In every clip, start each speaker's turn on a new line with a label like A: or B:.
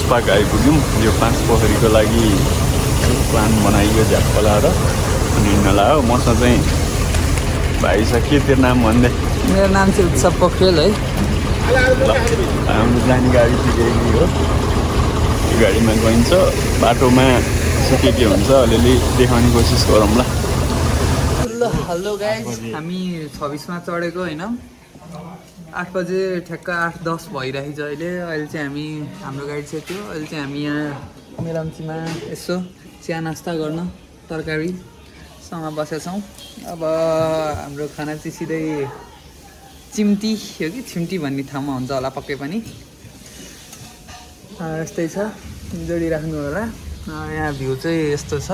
A: Park आइपुग्यौँ। यो 5 पोखरीको लागि प्लान बनाइयो झ्याप्पला र अनि नलायो। मसँग चाहिँ भाइ छ। के तेरो नाम भन्दै?
B: मेरो नाम चाहिँ उत्सव पोखरेल है।
A: हाम्रो जाने गाडी चाहिँ यही हो। यो गाडीमा गइन्छ। बाटोमा के के हुन्छ अलिअलि देखाउने कोसिस गरौँ ल।
B: हेलो गाइज, हामी 26मा चढेको होइन। 8 बजे ठ्याक्क 8:10 भइरहेछ अहिले चाहिँ हाम्रो गाडी चाहिँ त्यो। अहिले चाहिँ हामी यहाँ मेलम्चीमा यसो चिया नास्ता गर्न तरकारीसँग बसेका छौँ। अब हाम्रो खाना चाहिँ सिधै चिम्टी हो कि छिम्टी भन्ने ठाउँमा हुन्छ होला पक्कै पनि। यस्तै छ, जोडिराख्नु होला। यहाँ भ्यू चाहिँ यस्तो छ।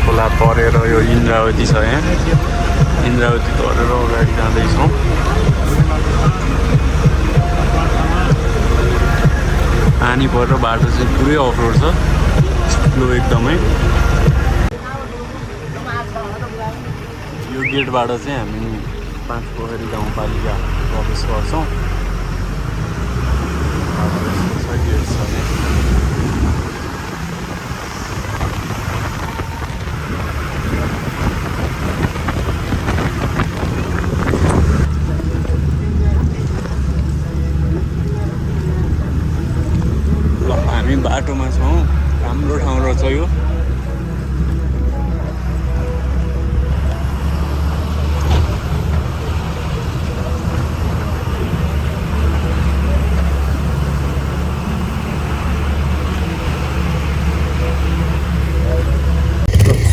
A: खोला तरेर यो इन्द्रावती छ। यहाँ इन्द्रावती तरेर अगाडि जाँदैछौँ। पानी परेर बाटो चाहिँ पुरै अफरोड छ, स्लो एकदमै। यो गेटबाट चाहिँ हामी 5 पोखरी गाउँपालिका प्रवेश गर्छौँ। गेट छ। हामी बाटोमा छौँ। राम्रो ठाउँ रहेछ यो।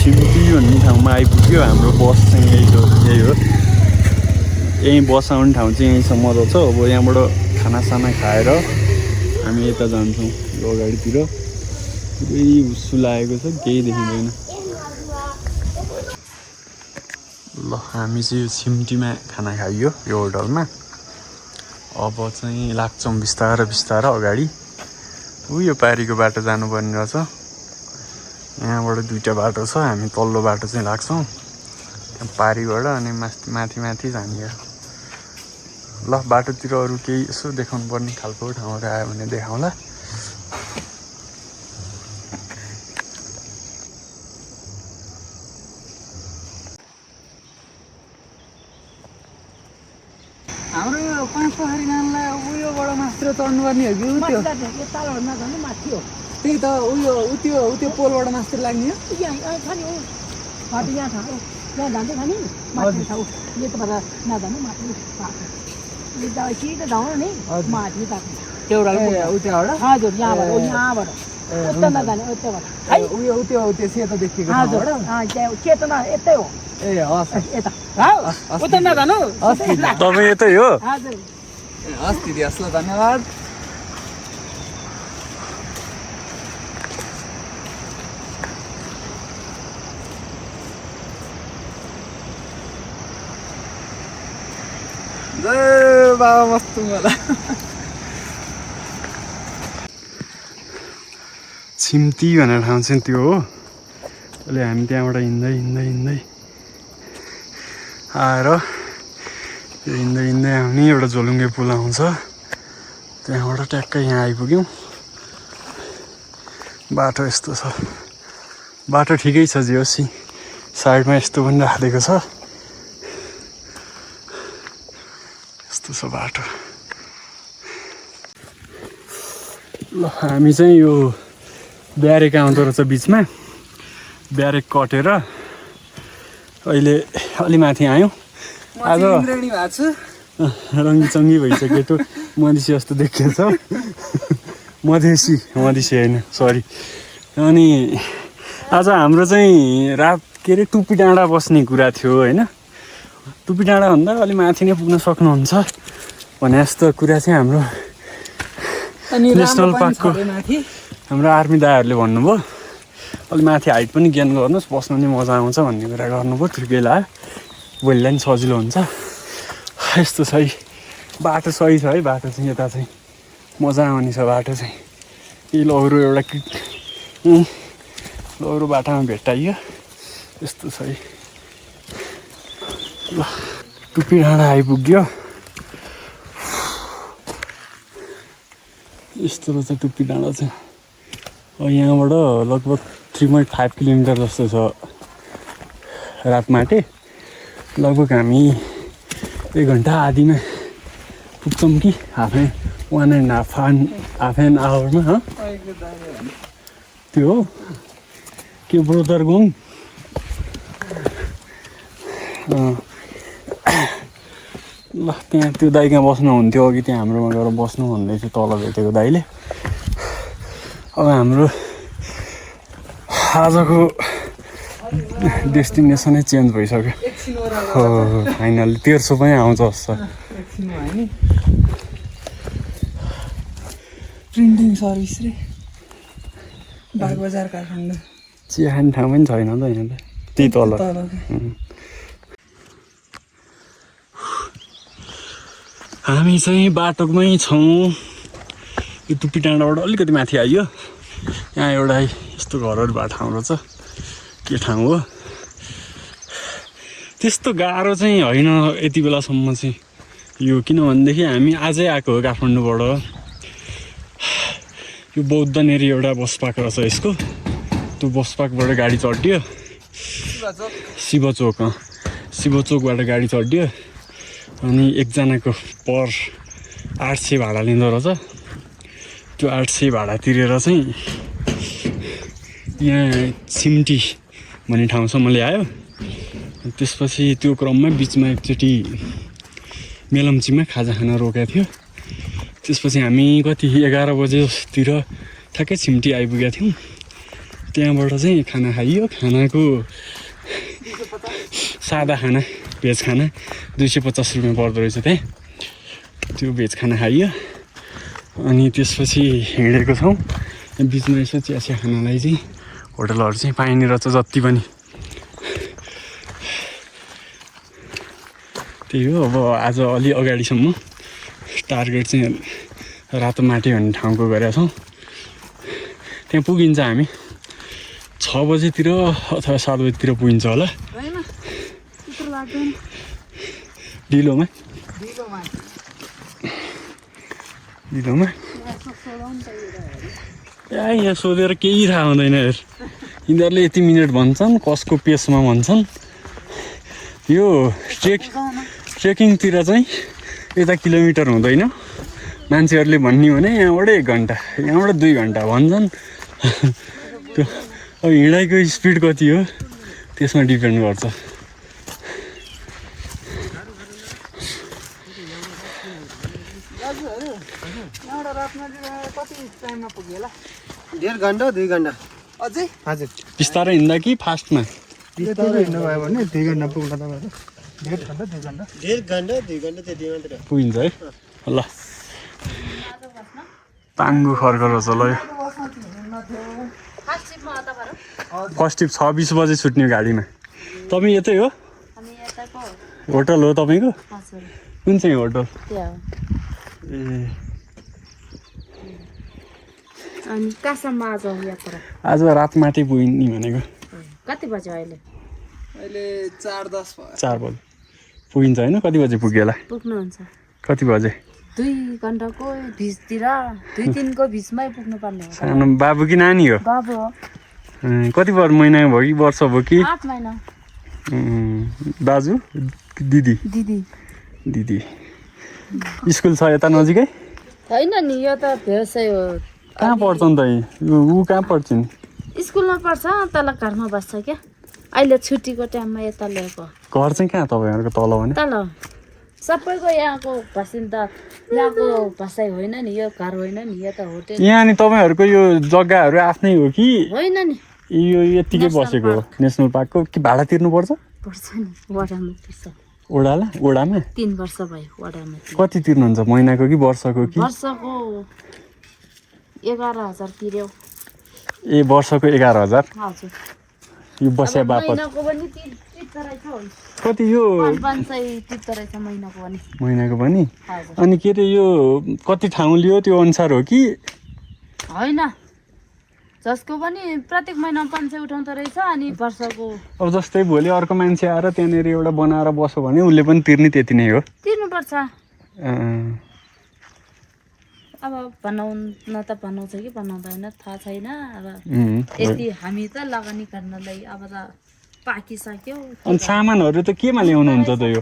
A: छिम्टी भन्ने ठाउँमा आइपुग्यो। हाम्रो बस चाहिँ यही हो। यहीँ बस आउने ठाउँ चाहिँ यहीँसम्म रहेछ। अब यहाँबाट खानासाना खाएर हामी यता जान्छौँ यो अगाडितिर। पुरै हुस्सु लागेको छ, केही देखिँदैन। ल हामी चाहिँ यो छिम्टीमा खाना खाइयो यो होटलमा। अब चाहिँ लाग्छौँ बिस्तारो बिस्तारो अगाडि। यो पारिको बाटो जानुपर्ने रहेछ। यहाँबाट 2टा बाटो छ। हामी तल्लो बाटो चाहिँ लाग्छौँ पारिबाट, अनि माथि माथि जाने हो। ल बाटोतिर अरू केही यसो देखाउनु पर्ने खालको ठाउँहरू आयो भने देखाउँला।
B: हाम्रो यो 5 पोखरी जानुलाई उयोबाट मात्र चढ्नुपर्ने हो कि त्यो? त्यही त त्यो पोलबाट मात्र लाग्ने हो।
A: तपाईँ यतै हो?
B: हस् दिदी, हस् ल, धन्यवाद। जय बाबा मस्तु मला।
A: छिम्ती भनेर ठाउँ चाहिँ त्यो हो। अहिले हामी त्यहाँबाट हिँड्दै आएर हिँड्दै आउने एउटा झोलुङ्गे पुल आउँछ। त्यहाँबाट ट्याक्कै यहाँ आइपुग्यौँ। बाटो यस्तो छ। बाटो ठिकै छ जे होस्। साइडमा यस्तो पनि राखिदिएको छ। यस्तो छ बाटो। ल हामी चाहिँ यो ब्यारेक आउँदो रहेछ बिचमा। ब्यारेक कटेर अहिले अलि माथि आयौँ। आज रङ्गी भइसक्यो। त्यो मधेसी जस्तो देखिएको छ। मधेसी होइन, सरी। अनि आज हाम्रो चाहिँ रात टुपी डाँडा बस्ने कुरा थियो होइन। टुपी डाँडा भन्दा अलि माथि नै पुग्न सक्नुहुन्छ भने जस्तो कुरा चाहिँ हाम्रो नेसनल पार्कको हाम्रो आर्मी दाइहरूले भन्नुभयो। अलि माथि हाइट पनि गेन गर्नुहोस्, बस्न नि मजा आउँछ भन्ने कुरा गर्नुभयो। ठिकै लाग्यो, भोलिलाई पनि सजिलो हुन्छ। यस्तो छ है बाटो, सही छ है बाटो चाहिँ। यता चाहिँ मजा आउने छ बाटो चाहिँ। यी लौरो एउटा लौरो बाटामा भेट्टाइयो यस्तो छ है। ल टुप्पी डाँडा आइपुग्यो। यस्तो रहेछ टुप्पी डाँडा चाहिँ। यहाँबाट लगभग 3.5 किलोमिटर जस्तो छ रातमाटे। लगभग हामी 1 घन्टा आधीमा पुग्छौँ कि हाफ एन्ड आवरमा। त्यो हो के ब्रोदर गौँ। ल त्यहाँ त्यो दाइ कहाँ बस्नुहुन्थ्यो अघि, त्यहाँ हाम्रोमा गएर बस्नु भन्दै थियो तल भेटेको दाइले। अब हाम्रो आजको डेस्टिनेसनै चेन्ज भइसक्यो। हो फाइनली 1300 पनि आउँछ जस्तो।
B: प्रिन्टिङ सर्भिस रे बागबजार काठमाडौँ।
A: चिया खाने ठाउँ पनि छैन त यहाँ त, त्यही तल। हामी चाहिँ बाटोमै छौँ। यो टुप्पी डाँडाबाट अलिकति माथि आइयो। यहाँ एउटा यस्तो घरहरू भएको ठाउँ रहेछ। के ठाउँ हो त्यस्तो गाह्रो चाहिँ होइन यति बेलासम्म चाहिँ यो, किनभनेदेखि हामी आजै आएको हो काठमाडौँबाट। यो बौद्धनेरी एउटा बस पार्क रहेछ यसको। त्यो बस पार्कबाट गाडी चढ्यो शिवचोकबाट गाडी चढ्यो। अनि एकजनाको पर 800 भाडा लिँदो रहेछ। त्यो 800 भाडा तिरेर चाहिँ यहाँ सिम्टी भन्ने ठाउँसम्म ल्यायो। त्यसपछि त्यो क्रममा बिचमा एकचोटि मेलम्चीमा खाजा खान रोकेको थियो। त्यसपछि हामी कति 11 बजेतिर ठ्याक्कै सिम्टी आइपुगेका थियौँ। त्यहाँबाट चाहिँ खाना खाइयो। खानाको सादा खाना भेज खाना 250 रुपियाँ पर्दो रहेछ त्यहाँ। त्यो भेज खाना खाइयो। अनि त्यसपछि हिँडेको छौँ। बिचमा यसो चिया खानालाई चाहिँ होटलहरू चाहिँ पाइने रहेछ जति पनि। त्यही हो। अब आज अलि अगाडिसम्म टार्गेट चाहिँ रातोमाटे भन्ने ठाउँको गरेका छौँ। त्यहाँ पुगिन्छ हामी 6 बजेतिर अथवा 7 बजेतिर पुगिन्छ होला। ढिलोमा यहाँ सोधेर केही थाहा हुँदैन यार। यिनीहरूले यति मिनट भन्छन्, कसको पेसमा भन्छन्। यो ट्रेकिङतिर चाहिँ यता किलोमिटर हुँदैन। मान्छेहरूले भन्ने भने यहाँबाट 1 घन्टा, यहाँबाट 2 घन्टा भन्छन्। त्यो अब हिँडाइको स्पिड कति हो त्यसमा डिपेन्ड गर्छ।
C: डेढ घन्टा 2 घन्टा
B: अझै
C: हजुर।
A: बिस्तारै हिँड्दा कि फास्टमा?
C: बिस्तारै हिँड्नु भयो भने 2 घन्टा पुग्छ तपाईँहरू। डेढ घन्टा 2 घन्टा त्यति मात्र
A: पुगिन्छ है। ल पाङ्गु खर्क रहेछ ल। यो फर्स्ट ट्रिप 26 बजे छुट्ने गाडीमा। तपाईँ यतै हो? होटल हो तपाईँको? कुन चाहिँ होटल? ए
D: अनि कहाँसम्म आज यात्रा?
A: आज रातमाटे पुगिने भनेको।
D: कति बज्यो अहिले?
B: अहिले 4:10 भयो।
A: 4 बजे पुगिन्छ होइन? कति बजे पुग्यो होला?
D: पुग्नुहुन्छ
A: कति बजे?
D: 2 घन्टाको भिचतिर 2-3 को भिचमै पुग्नु पर्ने हो।
A: सानो बाबु कि नानी हो?
D: बाबु हो।
A: कति महिना भयो कि वर्ष भयो कि?
D: 8 महिना।
A: दाजु दिदी? दिदी स्कुल छ यता नजिकै?
D: होइन नि, यो त व्यवसाय हो।
A: कहाँ पढ्छन् त? ऊ कहाँ पढ्छन्?
D: स्कुलमा पढ्छ, तल घरमा बस्छ क्या। अहिले छुट्टीको टाइममा यता ल्याएको।
A: घर चाहिँ कहाँ तपाईँहरूको तल भने?
D: तल सबैको यहाँको बासिन्दा, यहाँको बसाइ होइन नि, यो घर होइन नि, यो त होटेल।
A: यहाँ नि तपाईँहरूको यो जग्गाहरू आफ्नै हो कि?
D: होइन नि,
A: यो यत्तिकै बसेको हो? नेसनल पार्कको कि भाडा तिर्नु पर्छ?
D: पर्छ नि, वडामा पर्छ।
A: ओडामा
D: 3 वर्ष भयो वडामा।
A: कति तिर्नुहुन्छ? महिनाको कि वर्षको कि?
D: वर्षको 11,000 तिर्यो।
A: ए वर्षको 11,000?
D: हजुर।
A: यो बस्या बापत
D: महिनाको पनि तिर्दो रहेछ।
A: कति यो?
D: 500 तिर्दो रहेछ महिनाको पनि।
A: महिनाको पनि?
D: हजुर।
A: अनि के अरे यो कति ठाउँ लियो त्यो अनुसार हो कि?
D: होइन जसको पनि प्रत्येक महिना 500 उठाउँदो रहेछ अनि वर्षको
A: अब जस्तै भोलि अर्को मान्छे आएर त्यहाँनिर एउटा बनाएर बस्यो भने उसले पनि तिर्ने त्यति नै हो
D: तिर्नुपर्छ अब बनाउन त बनाउँछ कि बनाउँदैन थाहा छैन अब यति हामी त लगानी गर्नलाई अब त पाकिसक्यो
A: अनि सामानहरू त केमा ल्याउनुहुन्छ त यो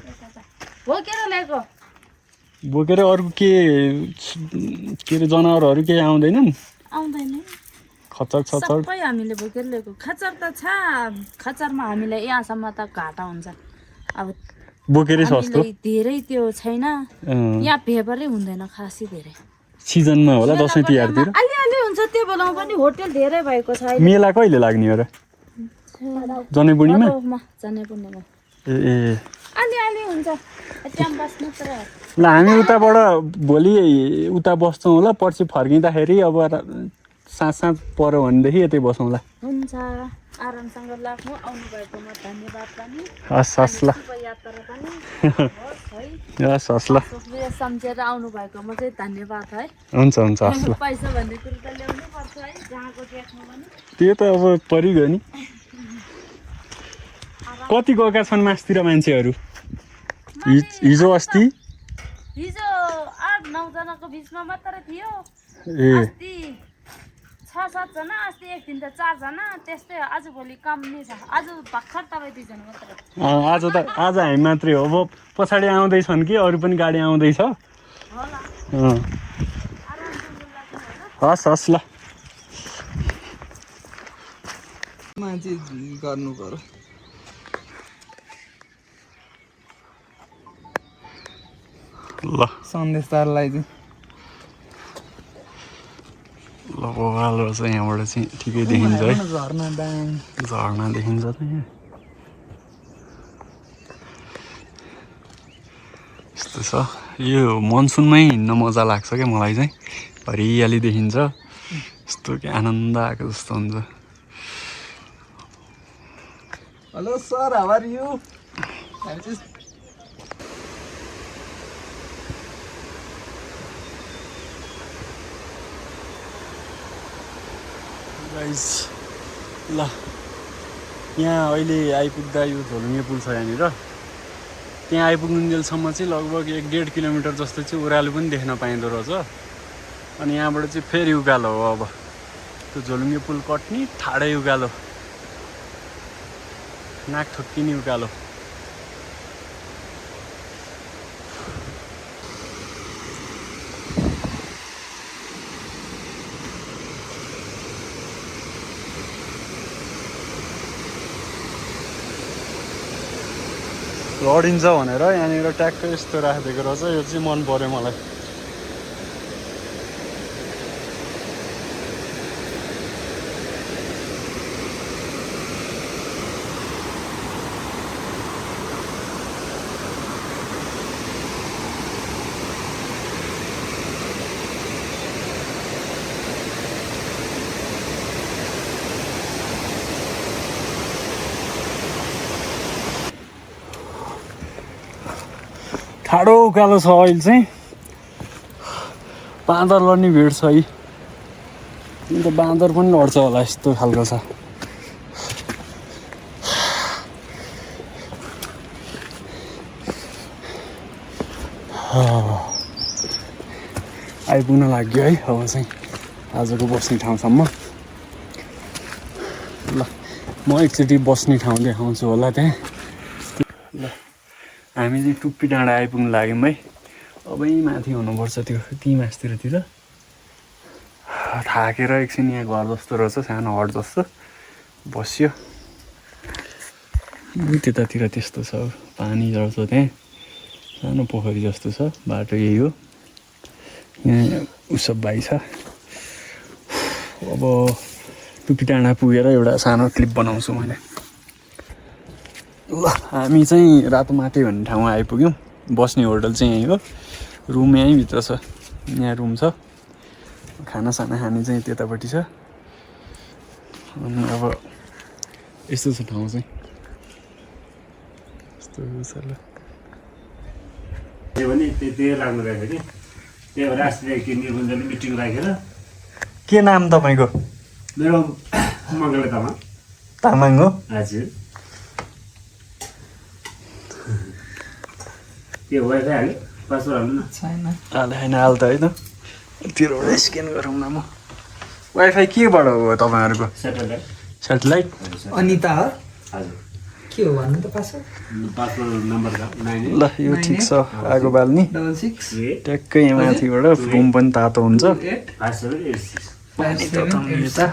D: बोकेर ल्याएको
A: बोकेर अरू के अरे जनावरहरू केही आउँदैनन्
D: आउँदैन
A: खच्चर छचर
D: सबै हामीले बोकेर ल्याएको खच्चर त छ खच्चरमा हामीलाई यहाँसम्म त घाटा हुन्छ अब
A: बोकेरै सस्तो
D: हामीलाई धेरै त्यो छैन यहाँ भेबरै हुँदैन खासै धेरै
A: सिजनमा होला दसैँ तिहारतिर
D: अलिअलि हुन्छ त्यो बेलामा पनि होटल धेरै भएको छ अहिले
A: मेला कहिले लाग्ने हो र जनैबुढीमा
D: जनेपुण्यमा
A: ए
D: अलिअलि हुन्छ त्यहाँ बस्नु तर
A: ल हामी उताबाट भोलि उता बस्छौँ होला पर्सि फर्किँदाखेरि अब साँझ पऱ्यो भनेदेखि यतै बसौँला
D: हुन्छ आरामसँग लाग्नु आउनु भएकोमा धन्यवाद पनि
A: हस् हस् ल
D: यात्रा पनि होस् है
A: हस् हस् ल
D: सम्झेर आउनु भएकोमा चाहिँ धन्यवाद है
A: हुन्छ हुन्छ हस् ल
D: पैसा भन्ने कुरो त ल्याउनै पर्छ है जहाँको देख्नु पनि
A: त्यो त अब परिगयो नि कति गएका छन् मासतिर मान्छेहरू हिजो अस्ति
D: हिजो 8-9 जनाको बिचमा मात्र थियो
A: ए
D: अस्ति 6-7 जना अस्ति एक दिन त 4 जना त्यस्तै आज भोलि कम नै छ आज भर्खर तपाईँ 2 जना मात्र
A: आज हामी मात्रै हो अब पछाडि आउँदैछन् कि अरू पनि गाडी आउँदैछ
D: होला
A: हस् हस् ल
B: मान्छे गर्नु पर्यो
A: ल
B: सन्देशदारलाई चाहिँ
A: ल ओह्रालो चाहिँ यहाँबाट चाहिँ ठिकै देखिन्छ है
B: झर्ना दाङ
A: झर्ना देखिन्छ त यहाँ यस्तो छ यो मनसुनमै हिँड्न मजा लाग्छ क्या मलाई चाहिँ हरियाली देखिन्छ यस्तो कि आनन्द आएको जस्तो हुन्छ
B: hello sir how are you
A: guys ल यहाँ अहिले आइपुग्दा यो झोलुङ्गे पुल छ यहाँनिर त्यहाँ आइपुग्नुन्जेलसम्म चाहिँ लगभग 1-1.5 किलोमिटर जस्तो चाहिँ ओह्रालो पनि देख्न पाइँदो रहेछ अनि यहाँबाट चाहिँ फेरि उकालो हो अब त्यो झोलुङ्गे पुल कट्ने ठाडै उकालो नाक ठोक्किने उकालो लडिन्छ भनेर यहाँनिर ट्याक्कै यस्तो राखिदिएको रहेछ यो चाहिँ मन पर्यो मलाई ठाडो उकालो छ अहिले चाहिँ बाँदर लड्ने भिड छ है अन्त बाँदर पनि लड्छ होला यस्तो खालको छ आइपुग्न लाग्यो है अब चाहिँ आजको बस्ने ठाउँसम्म ल म एकचोटि बस्ने ठाउँ देखाउँछु होला त्यहाँ ल हामी चाहिँ टुप्पी डाँडा आइपुग्नु लाग्यौँ है अबै माथि हुनुपर्छ त्यो त्यहीँ मासतिर थाकेर एकछिन यहाँ घर जस्तो रहेछ सानो हट जस्तो बस्यो त्यतातिर त्यस्तो छ पानी रहेछ त्यहाँ सानो पोखरी जस्तो छ बाटो यही हो यहाँ उसब भाइ छ अब टुप्पी डाँडा पुगेर एउटा सानो क्लिप बनाउँछु मैले ल हामी चाहिँ रातोमाटे भन्ने ठाउँमा आइपुग्यौँ बस्ने होटल चाहिँ यहीँ हो रुम यहीँभित्र छ यहाँ रुम छ खानासाना खाने चाहिँ त्यतापट्टि छ अनि अब यस्तो छ ठाउँ चाहिँ यस्तो छ ल
E: त्यो पनि त्यही लाग्नु रहेछ कि त्यही भएर अस्ति निकुञ्जले मिटिङ राखेर
A: के के नाम तपाईँको?
C: मेरो मङ्गले तामाङ।
A: तामाङ हो?
C: हजुर। के वाइफाई हाल्यो? पासवर्ड हाल्नु न।
B: छैन
A: होइन हाल त है त। तिरबाट स्क्यान गरौँ न म। वाइफाई केबाट हो तपाईँहरूको?
C: सेटेलाइट।
A: सेटेलाइट?
B: अनिता हो
C: हजुर।
B: के हो भन्नु त पासवर्ड?
C: पासवर्ड नम्बर छ 98
A: ल यो ठिक छ। आगो बाल्ने
B: 66
A: ट्याक्कै यहाँ माथिबाट रुम पनि तातो हुन्छ।
C: 5786।
A: पानी तताउने यता।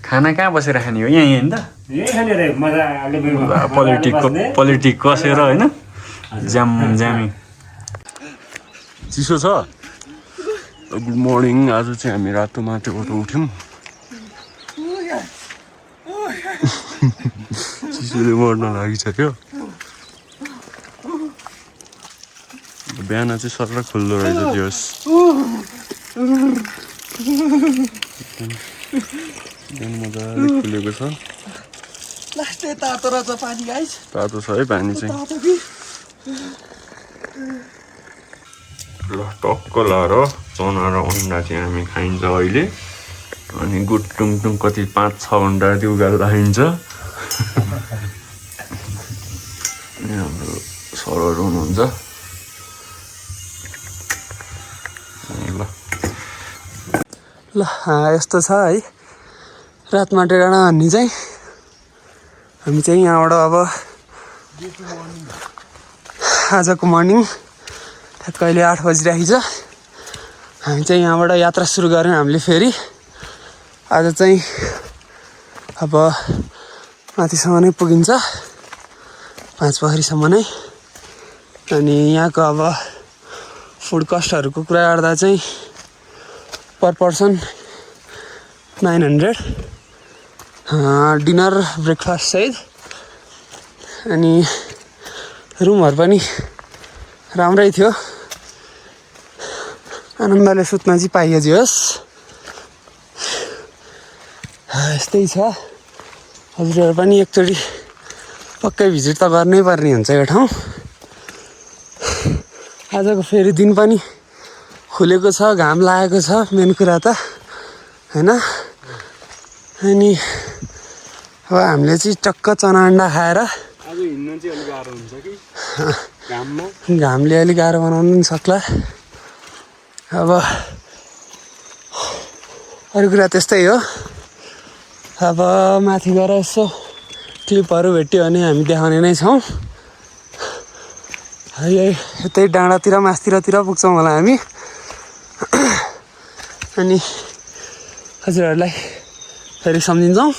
A: खाना कहाँ बसेर खाने हो? यहीँ होइन त?
C: यही खाने रे मजाले
A: पोलिटिक कसेर होइन ज्यामी चिसो छ। Good morning. आज चाहिँ हामी रातो माटोबाट उठ्यौँ। चिसोले मर्न लागिसक्यो। बिहान चाहिँ सर खुल्दो रहेछ दियोस्। बिहान मजाले खुलेको छ।
B: लास्टै तातो रहेछ पानी गाइस।
A: तातो छ है पानी चाहिँ। ल टक्क लाएर चना र अन्डा चाहिँ हामी खाइन्छ अहिले। अनि गुटुङ कति 5-6 घन्टा त्यो उगाल्दा खाइन्छ। अनि हाम्रो सरहरू हुनुहुन्छ। ल यस्तो छ है रातमा टेढा भन्ने चाहिँ। हामी चाहिँ यहाँबाट अब आजको मर्निङ ठ्याक्क अहिले 8 बजिरहेको छ। हामी चाहिँ यहाँबाट यात्रा सुरु गऱ्यौँ हामीले फेरि। आज चाहिँ अब माथिसम्म नै पुगिन्छ 5 पोखरीसम्म नै। अनि यहाँको अब फुड कस्टहरूको कुरा गर्दा चाहिँ पर पर्सन 900 डिनर ब्रेकफास्ट सहित। अनि रुमहरू पनि राम्रै थियो। आनन्दले सुत्न चाहिँ पाइयो जे होस्। यस्तै छ। हजुरहरू पनि एकचोटि पक्कै भिजिट त गर्नै पर्ने हुन्छ यो ठाउँ। आजको फेरि दिन पनि खुलेको छ, घाम लागेको छ मेन कुरा त होइन। अनि अब हामीले चाहिँ टक्क चना अन्डा खाएर
C: आज हिँड्न चाहिँ अलिक गाह्रो हुन्छ कि घाममा।
A: घामले अलिक गाह्रो बनाउनु पनि सक्ला। अब अरू कुरा त्यस्तै हो। अब माथि गएर यसो क्लिपहरू भेट्यो भने हामी देखाउने नै छौँ। यतै डाँडातिर मास्तिरतिर पुग्छौँ होला हामी। अनि हजुरहरूलाई फेरि सम्झिन्छौँ।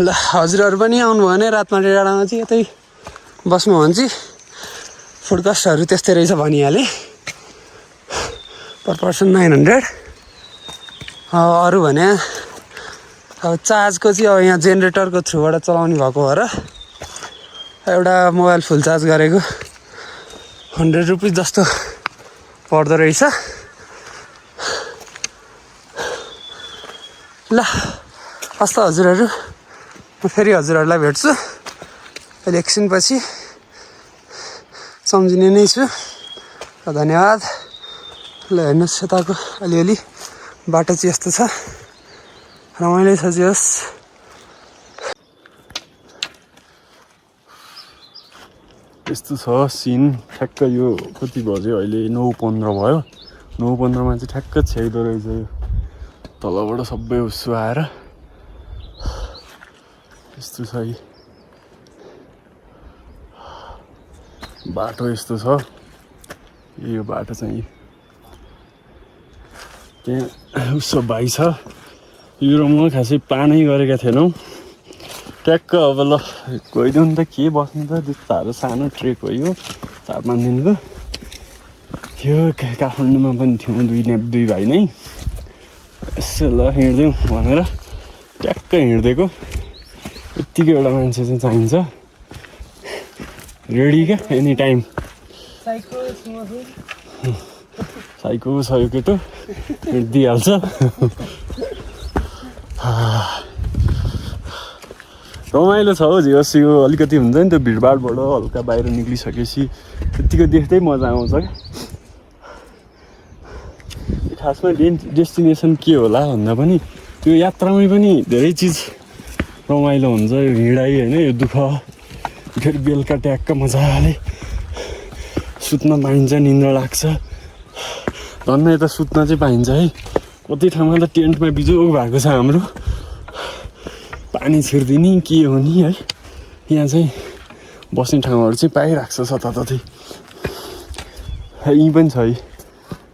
A: ल हजुरहरू पनि आउनुभयो भने रातमा डाँडामा चाहिँ यतै बस्नु भने चाहिँ फुड कस्टहरू त्यस्तै रहेछ भनिहालेँ। पर पर्सन 900। अरू भने अब चार्जको चाहिँ अब यहाँ जेनेरेटरको थ्रुबाट चलाउने भएको भएर एउटा मोबाइल फुल चार्ज गरेको 100 रुपिस जस्तो पर्दो रहेछ। ल हस् त हजुरहरू, म फेरि हजुरहरूलाई भेट्छु अहिले एकछिनपछि। सम्झिने नै छु। धन्यवाद। ल हेर्नुहोस् यताको अलिअलि बाटो चाहिँ यस्तो छ, रमाइलो छ जे होस्। यस्तो छ सिन। ठ्याक्क यो कति बज्यो अहिले? 9:15 भयो। 9:15मा चाहिँ ठ्याक्क छ्याइदो रहेछ यो तलबाट सबै उसो आएर। यस्तो छ है बाटो। यस्तो छ यो बाटो चाहिँ। त्यहाँ उसो भाइ छ। यो र म खासै प्लानै गरेका थिएनौँ। ट्याक्क अब ल गइदिउँ नि त, के बस्नु त। त्यस्ताहरू सानो ट्रेक हो यो, 4-5 दिनको थियो। काठमाडौँमा पनि थियौँ दुई भाइ नै। यसो ल हिँड्दिउँ भनेर ट्याक्क हिँडिदिएको। यत्तिकै एउटा मान्छे चाहिँ चाहिन्छ रेडी क्या, एनी टाइम। साइको छ यो केटो, हिँडिदिइहाल्छ। रमाइलो छ हौ जे होस्। यो अलिकति हुन्छ नि त्यो भिडभाडबाट हल्का बाहिर निक्लिसकेपछि त्यत्तिको देख्दै मजा आउँछ क्या। खासमा डेस्टिनेसन के होला भन्दा पनि त्यो यात्रामै पनि धेरै चिज रमाइलो हुन्छ। यो हिँडाइ होइन, यो दुःख, फेरि बेलुका ट्याक्क मजाले सुत्न पाइन्छ, निन्द्रा लाग्छ। धन्न यता सुत्न चाहिँ पाइन्छ है। कति ठाउँमा त टेन्टमा बिजोग भएको छ हाम्रो, पानी छिर्दिने के हो नि है। यहाँ चाहिँ बस्ने ठाउँहरू चाहिँ पाइरहेको छ जताततै। यहीँ पनि छ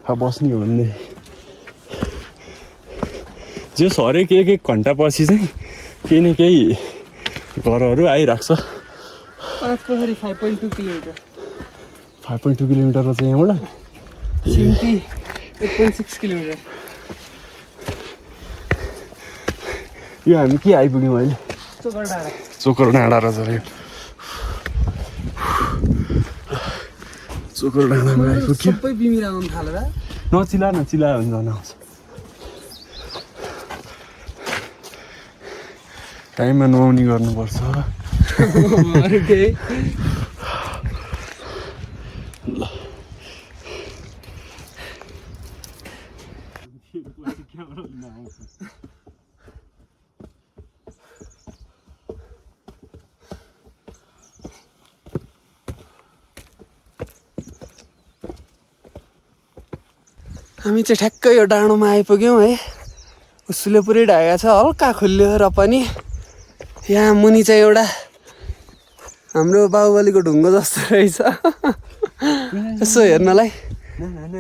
A: है बस्ने हो भने। जो हरेक एक घन्टा पछि चाहिँ केही न केही घरहरू आइरहेको छ।
C: 5.2 किलोमिटर
A: 5.2 किलोमिटर चाहिँ यहाँबाट
C: सिम्ती 8.6 किलोमिटर।
A: यो हामी के आइपुग्यौँ अहिले? चोकर डाँडा रहेछ यो। चोकर डाँडामा आइपुग्यो।
C: सबै बिमिर आउनु थालेर
A: नचिला नचिला हुन्छ नआउँछ। टाइममा नुहाउने गर्नुपर्छ। ल
C: हामी चाहिँ ठ्याक्कै यो डाँडोमा आइपुग्यौँ है। उसले पुरै ढाकेको छ, हल्का खुल्यो र पनि यहाँ मुनि चाहिँ एउटा हाम्रो बाहुबलीको ढुङ्गो जस्तो रहेछ। यसो हेर्नलाई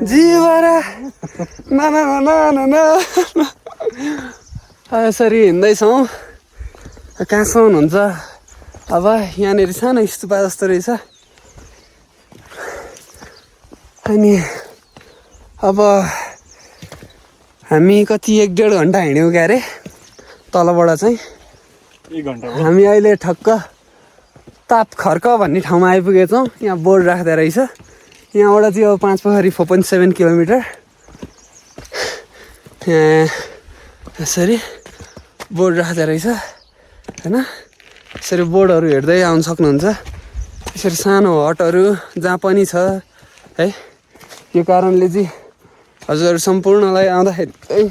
C: जीवरा यसरी हिँड्दैछौँ। कहाँसम्म हुन्छ अब? यहाँनिर सानो स्तुपा जस्तो रहेछ। अनि अब हामी कति 1-1.5 घन्टा हिँड्यौँ क्या अरे तलबाट चाहिँ।
A: 1 घन्टा
C: हामी अहिले ठक्क ताप खर्क भन्ने ठाउँमा आइपुगेछौँ। यहाँ बोर्ड राख्दो रहेछ। यहाँबाट चाहिँ अब 5पोखरी 4.7 किलोमिटर। यहाँ यसरी बोर्ड राख्दो रहेछ होइन। यसरी बोर्डहरू हेर्दै आउनु सक्नुहुन्छ। यसरी सानो हटहरू जहाँ पनि छ है। यो कारणले चाहिँ हजुर सम्पूर्णलाई आउँदाखेरि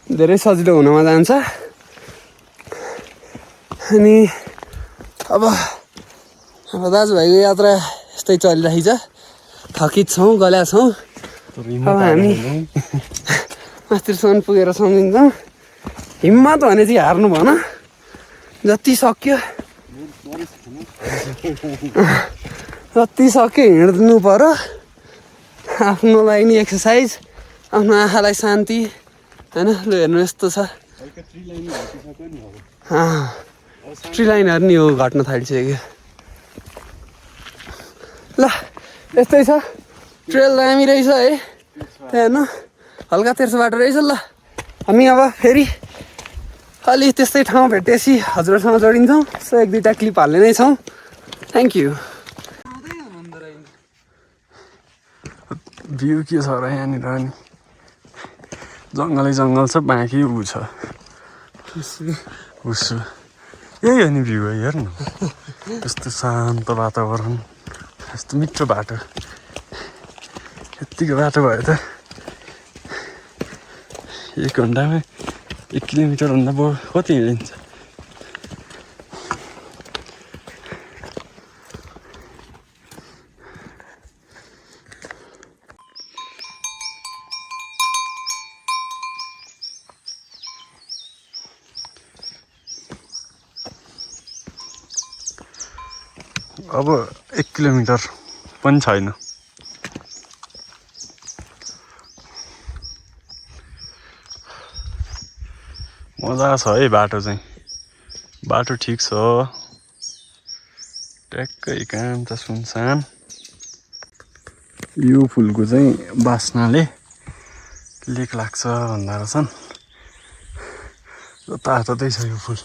C: धेरै सजिलो हुनमा जान्छ। अनि अब दाजुभाइको यात्रा यस्तै चलिरहेको छ। थकित छौँ, गल्या छौँ। अब हामी माथिसम्म पुगेर सम्झिन्छौँ। हिम्मत भने चाहिँ हार्नु भएन, जति सक्यो हिँड्नु पर्यो। आफ्नो लागि नि एक्सर्साइज, आफ्नो आँखालाई शान्ति होइन। लु हेर्नु यस्तो छ, ट्री लाइनहरू नि हो घट्न थालिसक्यो। ल यस्तै छ, ट्रेल दामी रहेछ है। त्यहाँ हेर्नु हल्का तेर्सो बाटो रहेछ। ल हामी अब फेरि अलि त्यस्तै ठाउँ भेटेपछि हजुरसँग जोडिन्छौँ। सो 1-2टा क्लिप हाल्ने नै छौँ। Thank you.
A: भ्यू के छ र यहाँनिर? नि जङ्गलै जङ्गल छ, बाँकी ऊ छ उसो। यही हो नि भ्यू है। हेर्नु यस्तो शान्त वातावरण, यस्तो मिठो बाटो। यत्तिको बाटो भयो त 1 घन्टामा 1 किलोमिटरभन्दा कति हिँडिन्छ? अब 1 किलोमिटर पनि छैन। मजा छ है बाटो चाहिँ। बाटो ठिक छ, ट्याक्कै एकान्त सुनसान। यो फुलको चाहिँ बास्नाले लेक लाग्छ भन्दा रहेछन्। जताततै छ यो फुल।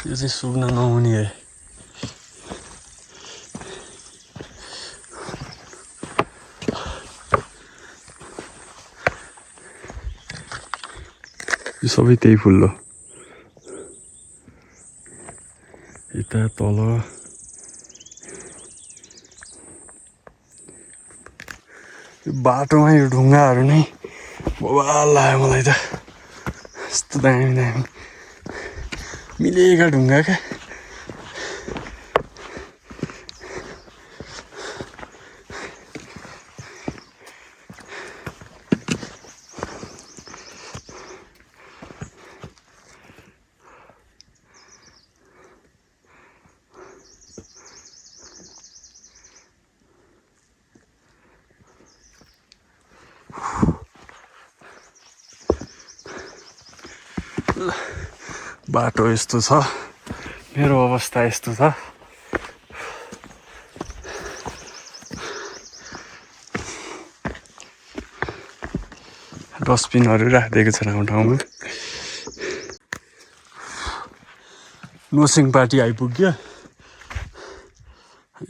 A: यो चाहिँ सुक्न नहुने है। यो सबै त्यही फुल हो। यता तल बाटोमा यो ढुङ्गाहरू नै बवाल लाग्यो मलाई त यस्तो दामी दामी मिलेका ढुङ्गा क्या बाटो यस्तो छ मेरो अवस्था यस्तो छ डस्टबिनहरू राखिदिएको छ ठाउँ ठाउँमा नोसिङ पार्टी आइपुग्यो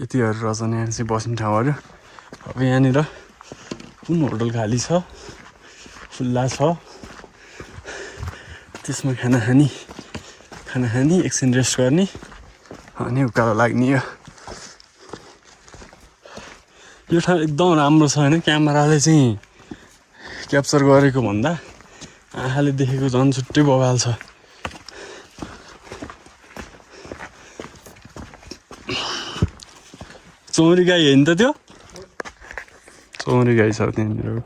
A: यतिहरू रहेछ यहाँ चाहिँ बस्ने ठाउँहरू अब यहाँनिर कुन होटल खाली छ खुल्ला छ त्यसमा खाना खानी एकछिन रेस्ट गर्ने अनि उकालो लाग्ने यो ठाउँ एकदम राम्रो छ होइन क्यामेराले चाहिँ क्याप्चर गरेको भन्दा आँखाले देखेको झन् छुट्टै बवाल छ चौरी गाई हो नि त त्यो चौरी गाई छ त्यहाँनिर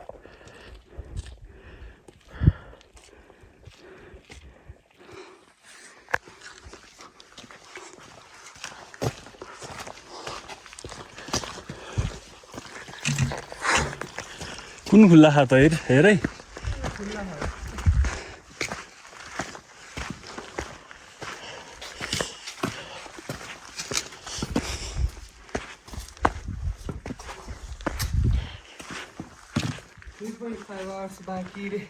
A: कुन खुल्ला खा त हेर है
C: बाँकी रे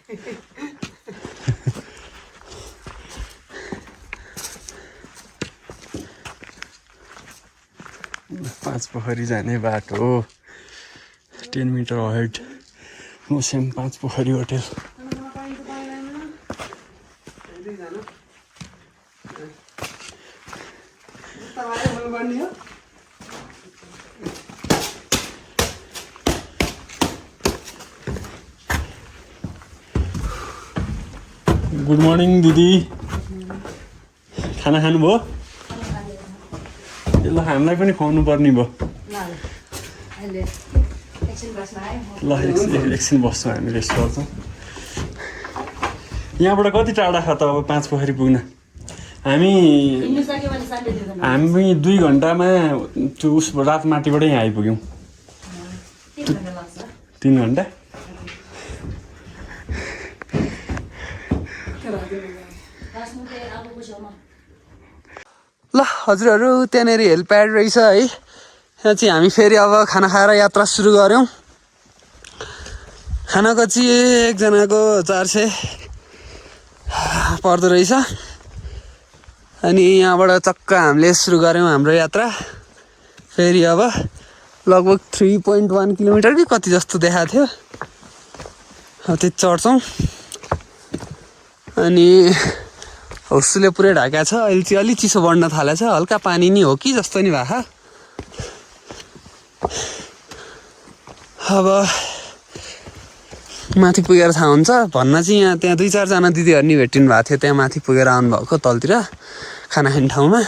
A: पाँच पोखरी जाने बाटो 10 मिटर अहेड मोसेम पाँच पोखरी होटल गुड मर्निङ दिदी खाना खानुभयो ल हामीलाई पनि खुवाउनु पर्ने भयो ल एकछिन बस्छौँ हामी रेस्ट गर्छौँ यहाँबाट कति टाढा छ त अब पाँच पोखरी पुग्न हामी 2 घन्टामा त्यो उस रातमाटीबाटै यहाँ आइपुग्यौँ 3 घन्टा
C: ल हजुरहरू त्यहाँनिर हेलिप्याड रहेछ है यहाँ चाहिँ हामी फेरि अब खाना खाएर यात्रा सुरु गऱ्यौँ खानाको चाहिँ एकजनाको 400 पर्दो रहेछ अनि यहाँबाट चक्क हामीले सुरु गऱ्यौँ हाम्रो यात्रा फेरि अब लगभग 3.1 किलोमिटर कि कति जस्तो देखाएको थियो अब त्यति चढ्छौँ अनि हौसले पुरै ढाका छ अहिले चाहिँ अलिक चिसो बढ्न थालेको छ हल्का पानी नि हो कि जस्तो नि भएको अब माथि पुगेर थाहा हुन्छ भन्न चाहिँ यहाँ त्यहाँ 2-4 जना दिदीहरू नि भेटिनु भएको थियो त्यहाँ माथि पुगेर आउनुभएको तलतिर खाना खाने ठाउँमा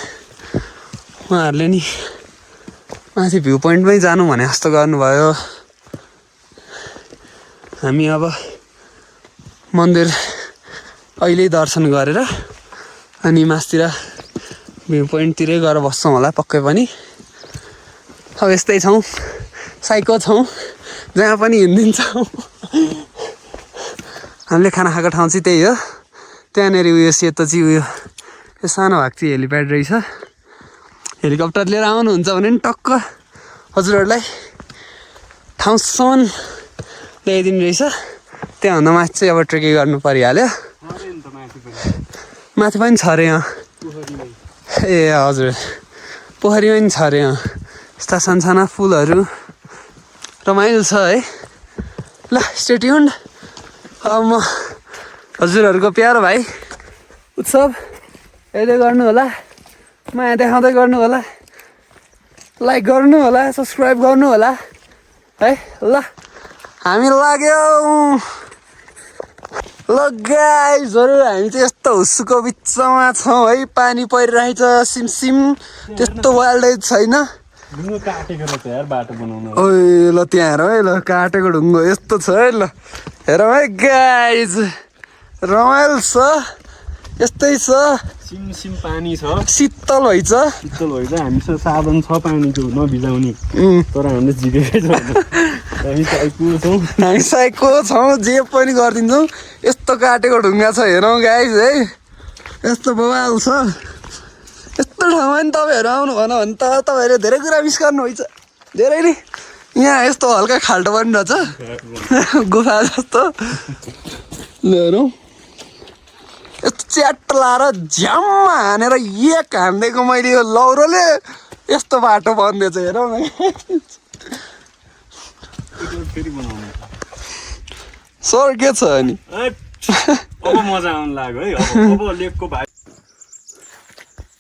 C: उहाँहरूले नि माथि भ्यू पोइन्टमै जानु भने जस्तो गर्नुभयो हामी अब मन्दिर अहिले दर्शन गरेर अनि मासतिर भ्यू पोइन्टतिरै गएर बस्छौँ होला पक्कै पनि अब यस्तै छौँ साइको छौँ जहाँ पनि हिँडिदिन्छौँ हामीले खाना खाएको ठाउँ चाहिँ त्यही हो त्यहाँनिर उयो सेतो चाहिँ उयो यो सानो भएको चाहिँ हेलिप्याड रहेछ हेलिकप्टर लिएर आउनुहुन्छ भने नि टक्क हजुरहरूलाई ठाउँसम्म ल्याइदिने रहेछ त्यहाँभन्दा माथि चाहिँ अब ट्रेकिङ गर्नु परिहाल्यो माथि पनि छ अरे यहाँ ए हजुर पोखरीमा पनि छ अरे यहाँ यस्ता सानसाना फुलहरू रमाइलो छ है ल स्टे ट्युन्ड अब म हजुरहरूको प्यारो भाइ उत्सव यहिले गर्नु होला माया देखाउँदै गर्नु होला लाइक गर्नु होला सब्सक्राइब गर्नु होला है ल हामी लाग्यौँ ल गाइजहरू हामी चाहिँ यस्तो हुस्सुको बिचमा छौँ है पानी परिरहेछ सिमसिम त्यस्तो वाइल्ड छैन
A: ढुङ्गो काटेको रहेछ यार बाटो बनाउन
C: ओइ ल त्यहाँ हेर है ल काटेको ढुङ्गो यस्तो छ है ल हेरौँ है गाइज रमाइलो छ यस्तै छ
A: सिमसिम पानी छ
C: शीतल भइछ
A: शीतल भइछ हामीसँग साधन छ पानीको नभिजाउने तर हामीले झिकेकै छ हामी
C: साइको छौँ जे पनि गरिदिन्छौँ यस्तो काटेको ढुङ्गा छ हेरौँ गाइज है यस्तो बवाल छ यस्तो ठाउँमा नि तपाईँहरू आउनु भन भने त तपाईँहरूले धेरै कुरा मिस गर्नुहुन्छ धेरै नै यहाँ यस्तो हल्का खाल्टो पनि रहेछ गुफा जस्तो ल हेरौँ यस्तो च्याट लाएर झ्याम्म हानेर एक हानिदिएको मैले यो लौरोले यस्तो बाटो बन्दैछ हेरौँ न सर के छ अनि
A: अब मजा आउनु लाग्यो है अब लेकको भाइ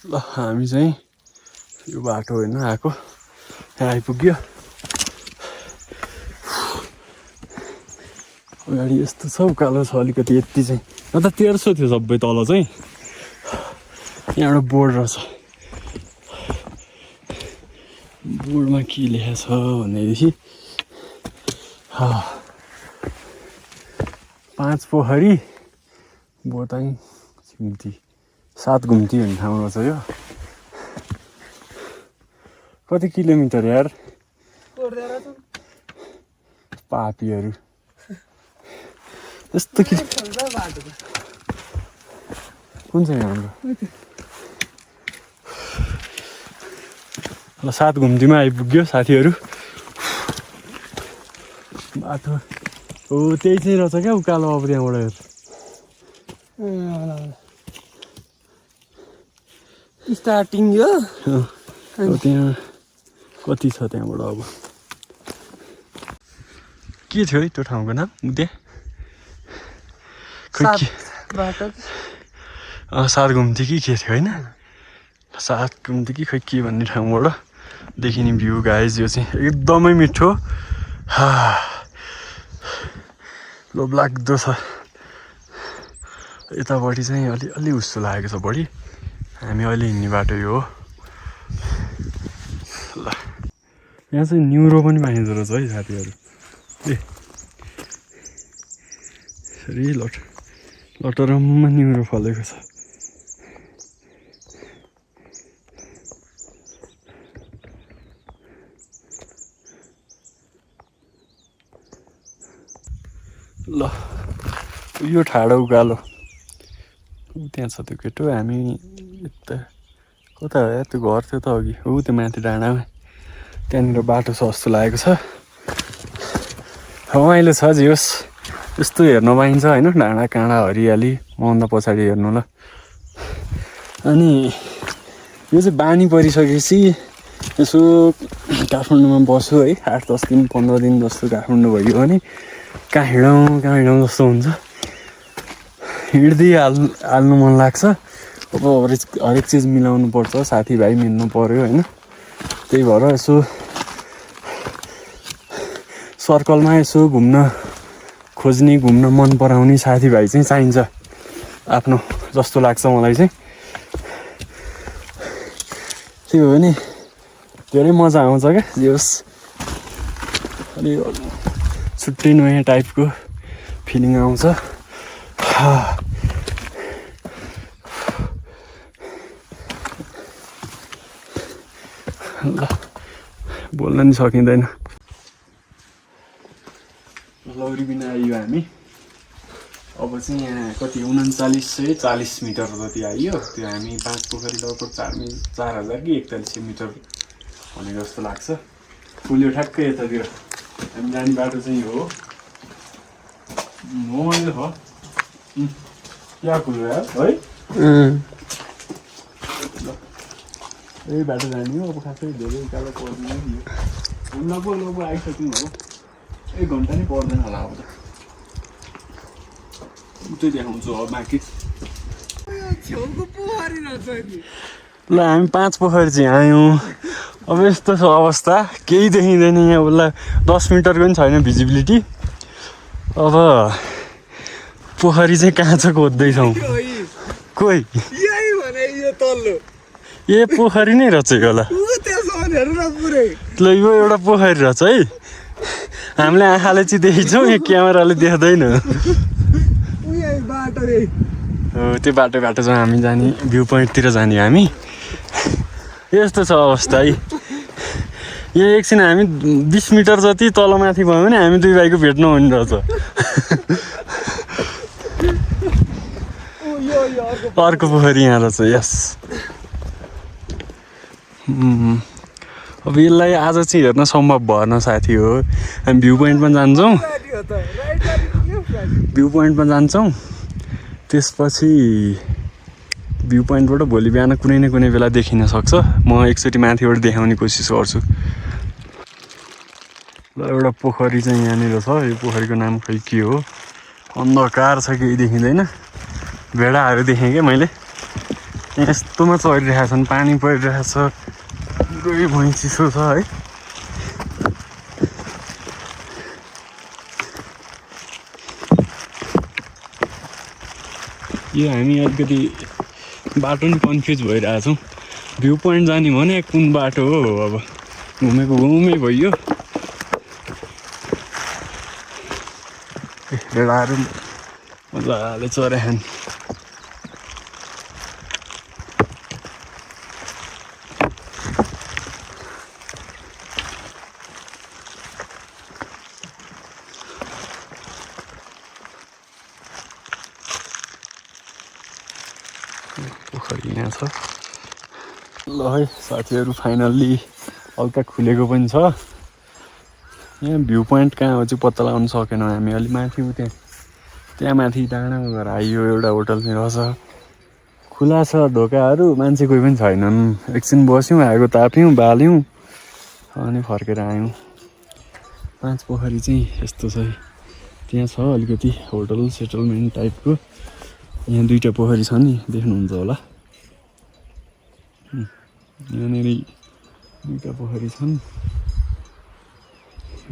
C: ल हामी चाहिँ यो बाटो होइन आएको यहाँ आइपुग्यो अगाडि यस्तो छ उकालो छ अलिकति यति चाहिँ न त 1300 थियो सबै तल चाहिँ यहाँबाट बोर्ड रहेछ बोर्डमा के लेखेको छ भनेदेखि 5 पोखरी बोताङ छिम्ती 7 घुम्ती भन्ने ठाउँ रहेछ यो कति किलोमिटर यार पापीहरू यस्तो कि कुन चाहिँ हाम्रो ल 7 घुम्तीमा आइपुग्यो साथीहरू बाटो हो त्यही चाहिँ रहेछ क्या उकालो अब त्यहाँबाट स्टार्टिङ यो त्यहाँ कति छ त्यहाँबाट अब के थियो है त्यो ठाउँको नाम मुद्दे खै के 7 घुम्ती कि के थियो होइन 7 घुम्ती कि खै के भन्ने ठाउँबाट देखिने भ्यू गाइज यो चाहिँ एकदमै मिठो लोभलाग्दो छ यतापट्टि चाहिँ अलि हुस्सो लागेको छ बढी हामी अहिले हिँड्ने बाटो यो हो ल यहाँ चाहिँ न्युरो पनि पाइँदो रहेछ है साथीहरू यसरी लटरम्म न्युरो फलेको छ ल यो ठाडो उकालो त्यहाँ छ त्यो केटो हामी यता कता हो या त्यो घर थियो त अघि हो त्यो माथि डाँडामा त्यहाँनिर बाटो छ जस्तो लागेको छ रमाइलो छ जे होस् यस्तो हेर्न पाइन्छ होइन डाँडा काँडा हरियाली मभन्दा पछाडि हेर्नु ल अनि यो चाहिँ बानी परिसकेपछि यसो काठमाडौँमा बस्यो है 8-10 दिन 15 दिन जस्तो काठमाडौँ भयो भने कहाँ हिँडौँ जस्तो हुन्छ हिँड्दै हाल्नु मन लाग्छ अब हरेक चिज मिलाउनु पर्छ साथीभाइ मिल्नु पर्यो होइन त्यही भएर यसो सर्कलमा यसो घुम्न मन पराउने साथीभाइ चाहिँ चाहिन्छ आफ्नो जस्तो लाग्छ मलाई चाहिँ त्यो हो भने धेरै मजा आउँछ क्या जे होस् अलि छुट्टै नयाँ टाइपको फिलिङ आउँछ ल बोल्न नि सकिँदैन लौरी बिना आइयो हामी अब चाहिँ यहाँ कति 3940 मिटर जति आइयो त्यो हामी 5 पोखरी लगभग 4000 कि 4100 मिटर भने जस्तो लाग्छ पुल्यो ठ्याक्कै यतातिर हामी जाने बाटो चाहिँ यो हो मैले हो क्या पुल्यो यार है यही बाटो जाने हो अब खासै धेरै उकालो पर्दैन लगभग आइसक्यौँ हो 1 घन्टा नै पर्दैन होला अब त उतै देखाउँछु अब बाँकी ल हामी 5 पोखरी चाहिँ आयौँ अब यस्तो छ अवस्था केही देखिँदैन यहाँ उसलाई 10 मिटरको पनि छैन भिजिबिलिटी
A: अब पोखरी चाहिँ कहाँ छ खोज्दैछौँ कोही ए पोखरी नै रहेछ होला ल यो एउटा पोखरी रहेछ है हामीले आँखाले चाहिँ देखेछौँ यो क्यामेराले देख्दैन त्यो बाटो चाहिँ हामी जाने भ्यू पोइन्टतिर जाने हामी यस्तो छ अवस्था है यहाँ एकछिन हामी 20 मिटर जति तलमाथि भयो भने हामी दुई भाइको भेट्नु हुने रहेछ अर्को पोखरी यहाँ रहेछ यस अब यसलाई आज चाहिँ हेर्न सम्भव भएन साथी हो हामी भ्यू पोइन्टमा जान्छौँ त्यसपछि भ्यू पोइन्टबाट भोलि बिहान कुनै न कुनै बेला देखिन सक्छ म एकचोटि माथिबाट देखाउने कोसिस गर्छु ल एउटा पोखरी चाहिँ यहाँनिर छ यो पोखरीको नाम खै के हो अन्धकार छ केही देखिँदैन भेडाहरू देखेँ क्या मैले यस्तोमा चढिरहेछन् पानी परिरहेछ पुरै भुइँ चिसो छ है यो हामी अलिकति बाटो नि कन्फ्युज भइरहेछौँ भ्यू पोइन्ट जाने भने कुन बाटो हो अब घुमेको घुमै भइयो भेडाहरू मजाले चराखान् पोखरी यहाँ छ ल है साथीहरू फाइनल्ली हल्का खुलेको पनि छ यहाँ भ्यू पोइन्ट कहाँ हो चाहिँ पत्ता लगाउनु सकेनौँ हामी अलि माथि त्यहाँ माथि डाँडामा गएर आइयो एउटा होटल रहेछ खुला छ ढोकाहरू मान्छे कोही पनि छैनन् एकछिन बस्यौँ आगो ताप्यौँ बाल्यौँ अनि फर्केर आयौँ 5 पोखरी चाहिँ यस्तो छ त्यहाँ छ अलिकति होटल सेटलमेन्ट टाइपको यहाँ 2टा पोखरी छ नि देख्नुहुन्छ होला यहाँनिर 2टा पोखरी छन्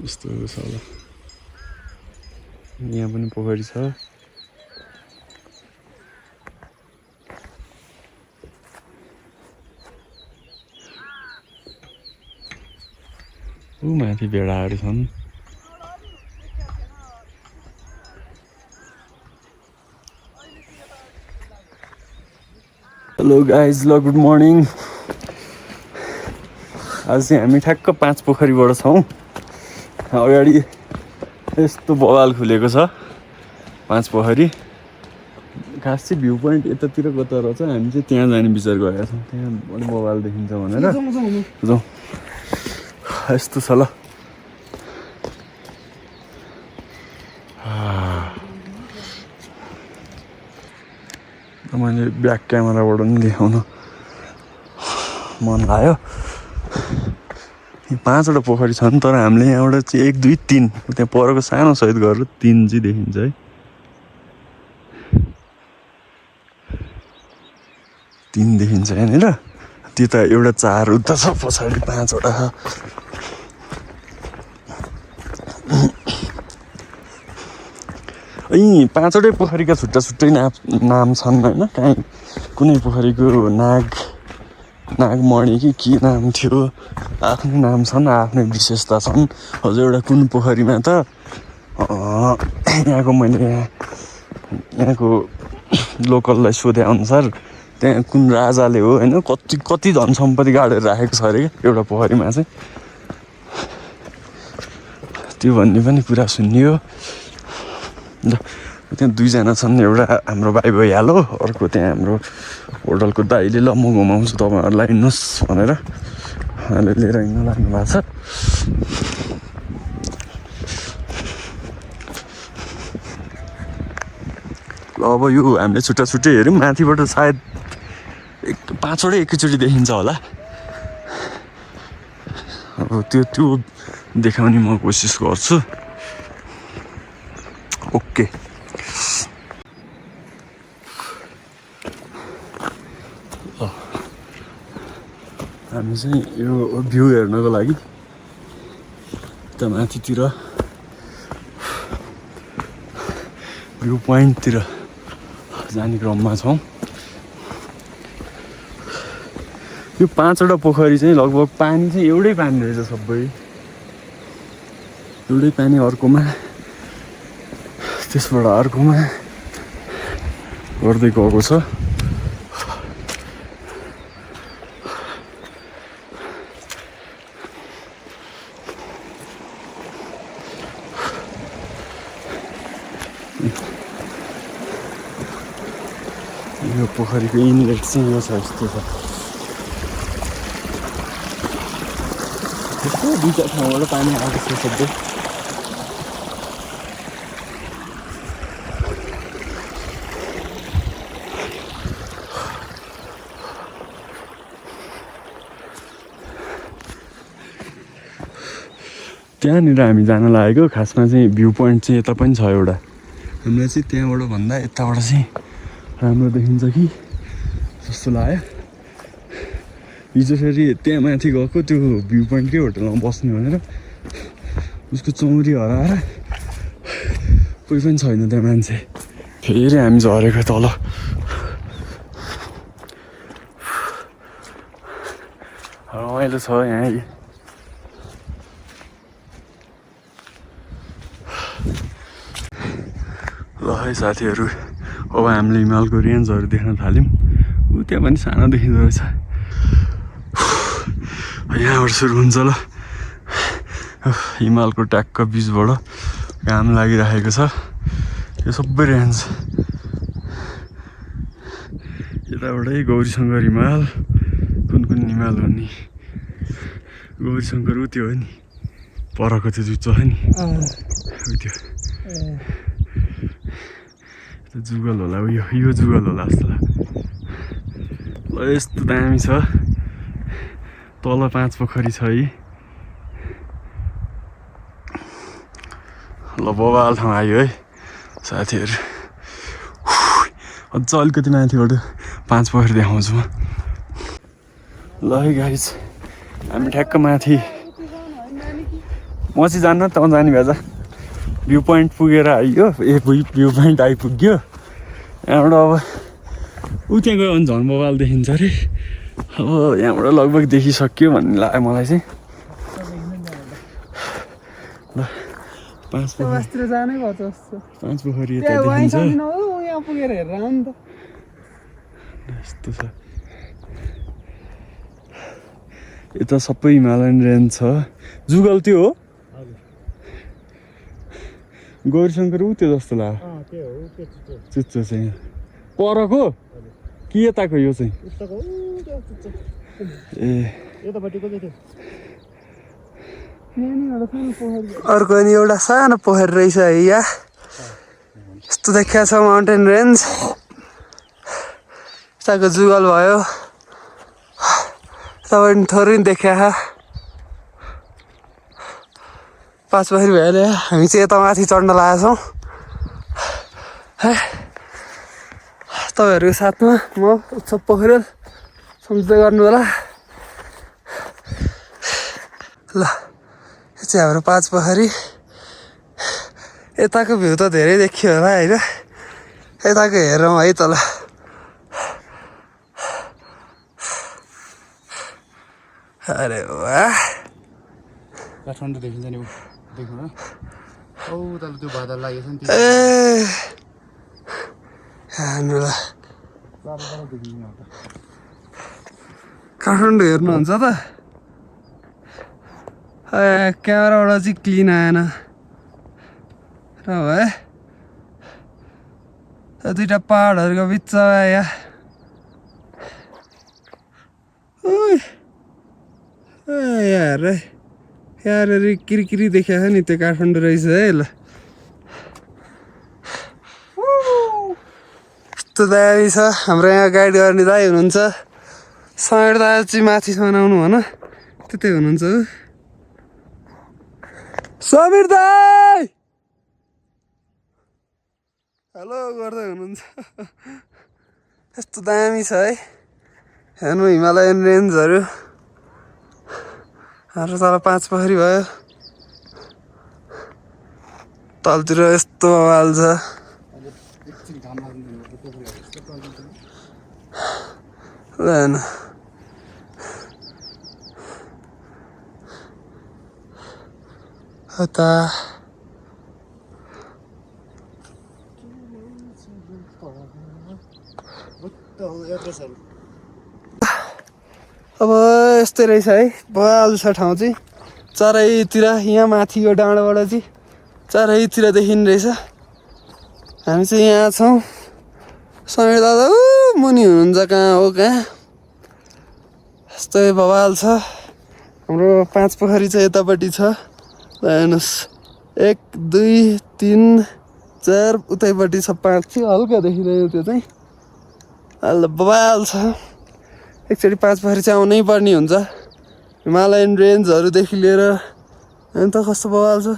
A: यस्तो छ होला यहाँ पनि पोखरी छ माथि भेडाहरू छन् हेलो गाइज ल गुड मर्निङ आज चाहिँ हामी ठ्याक्क 5 पोखरीबाट छौँ अगाडि यस्तो बवाल खुलेको छ 5 पोखरी खास चाहिँ भ्यू पोइन्ट यतातिर कता रहेछ हामी चाहिँ त्यहाँ जाने विचार गरेका छौँ त्यहाँ अलिक बवाल देखिन्छ भनेर जाउँ यस्तो छ ल मैले ब्याक क्यामेराबाट पनि देखाउन मन लाग्यो 5वटा पोखरी छन् तर हामीले यहाँबाट चाहिँ 1 2 3 त्यहाँ परको सानो सहित गरेर 3 चाहिँ देखिन्छ है 3 देखिन्छ यहाँनिर त्यता एउटा 4 उता छ पछाडि 5वटा छ यी 5वटै पोखरीका छुट्टा छुट्टै नाम छन् होइन काहीँ कुनै पोखरीको नागमणि कि के नाम थियो आफ्नै नाम छन् आफ्नै विशेषता छन् हजुर एउटा कुन पोखरीमा त यहाँको लोकललाई सोधे अनुसार त्यहाँ कुन राजाले हो होइन कति धन सम्पत्ति गाडेर राखेको छ अरे क्या एउटा पोखरीमा चाहिँ त्यो भन्ने पनि कुरा सुनियो ल त्यहाँ 2 जना छन् एउटा हाम्रो भाइ भइहाल्यो अर्को त्यहाँ हाम्रो होटलको दाइले ल म घुमाउँछु तपाईँहरूलाई हिँड्नुहोस् भनेर उहाँले लिएर हिँड्नु लाग्नु भएको छ ल अब यो हामीले छुट्टा छुट्टै हेऱ्यौँ माथिबाट सायद 5वटै एकैचोटि देखिन्छ होला अब त्यो देखाउने म कोसिस गर्छु ओके हामी चाहिँ यो भ्यू हेर्नको लागि त माथितिर भ्यू पोइन्टतिर जाने क्रममा छौँ। यो 5वटा पोखरी चाहिँ लगभग पानी चाहिँ एउटै पानी रहेछ, सबै एउटै पानी, अर्कोमा त्यसबाट अर्कोमा गर्दै गएको छ। यो पोखरीको इनलेट चाहिँ यो छ, यस्तो छ। यस्तो 2-4 ठाउँबाट पानी आएको छ सबै। त्यहाँनिर हामी जान लागेको खासमा चाहिँ भ्यू पोइन्ट चाहिँ यता पनि छ एउटा। हामीलाई चाहिँ त्यहाँबाट भन्दा यताबाट चाहिँ राम्रो देखिन्छ कि जस्तो लाग्यो। हिजो फेरि त्यहाँ माथि गएको त्यो भ्यू पोइन्टकै होटलमा बस्ने भनेर उसको चौरी हराएर कोही पनि छैन त्यहाँ मान्छे। फेरि हामी झरेको तल। रमाइलो छ यहाँ। ल है साथीहरू, अब हामीले हिमालको रेन्जहरू देख्न थाल्यौँ। ऊ त्यहाँ पनि सानो देखिँदो रहेछ। यहाँबाट सुरु हुन्छ ल। हिमालको ट्याक्क बिचबाट घाम लागिरहेको छ। यो सबै रेन्ज यताबाटै गौरीशङ्कर हिमाल, कुन कुन हिमाल भन्ने। गौरीशङ्कर ऊ त्यो हो नि, परको त्यो जुच्चो छ नि, ऊ त्यो जुगल होला। यो जुगल होला जस्तो लाग्यो। ल यस्तो दामी छ। तल 5 पोखरी छ है। ल बबाल ठाउँ आयो है साथीहरू। अझ अलिकति माथिबाट 5 पोखरी देखाउँछु म। ल है गाइज, हामी ठ्याक्क माथि। म चाहिँ जान्न, तँ जाने भएछ। भ्यू पोइन्ट पुगेर आइयो। भ्यू पोइन्ट आइपुग्यो। यहाँबाट अब ऊ त्यहाँ गयो भने झन् बबाल देखिन्छ अरे। अब यहाँबाट लगभग देखिसक्यो भन्ने लाग्यो मलाई चाहिँ। ल 5 पोखरी
C: जानै भयो जस्तो।
A: 5 पोखरी यता देखिन्छ।
C: यहाँ पुगेर हेरेर आउनु त।
A: यस्तो छ। यता सबै हिमालयन रेन्ज छ। जुगल त्यो हो, गौरीशङ्कर ऊ त्यो जस्तो लाग्यो। चुच्चो चाहिँ परको कि यताको यो चाहिँ? ए
C: अर्को अनि एउटा सानो पोखरी रहेछ है। यहाँ यस्तो देखिया छ माउन्टेन रेन्ज। यताको जुगल भयो, यताबाट थोरै देखिया। 5 पोखरी भइहाल्यो। हामी चाहिँ यता माथि चढ्न लागेको छौँ। तपाईँहरूको साथमा म उत्सव पोखरेल, सम्झिँदै गर्नु होला। ल यो चाहिँ हाम्रो 5 पोखरी। यताको भ्यू त धेरै देखियो होला होइन। यताको हेरौँ है तल। अरे वाह,
A: काठमाडौँ देखिन्छ नि देख्नु। औ तल त्यो बादल लागेछ नि।
C: ए हेर्नु ल, काठमाडौँ हेर्नुहुन्छ त? क्यामेराबाट चाहिँ क्लिन आएन र है। दुईटा पहाडहरूको बिच यहाँ यार यार किरिकिरी देखाएको नि त्यो काठमाडौँ रहेछ है। ल यस्तो दामी छ। हाम्रो यहाँ गाइड गर्ने दाइ हुनुहुन्छ, समीर दाइ चाहिँ माथिसम्म आउनु भन, त्यतै हुनुहुन्छ। समीर दाइ हेलो गर्दै हुनुहुन्छ। यस्तो दामी छ है। हेर्नु हिमालयन रेन्जहरू। हाम्रो तल 5 पोखरी भयो। तलतिर यस्तो आवाल छ। ल यता अब यस्तै रहेछ है बवाल छ ठाउँ चाहिँ चारैतिर यहाँ माथि यो डाँडाबाट चाहिँ चारैतिर देखिने रहेछ हामी चाहिँ यहाँ छौँ समीर दादा मुनि हुनुहुन्छ कहाँ हो कहाँ यस्तै बवाल छ हाम्रो 5 पोखरी चाहिँ यतापट्टि छ हेर्नुहोस् 1 2 3 4 उतैपट्टि छ 5 चाहिँ हल्का देखिरह्यो त्यो चाहिँ अहिले बवाल छ एकचोटि 5 पोखरी चाहिँ आउनै पर्ने हुन्छ हिमालयन रेन्जहरूदेखि लिएर अन्त कस्तो बवाल छ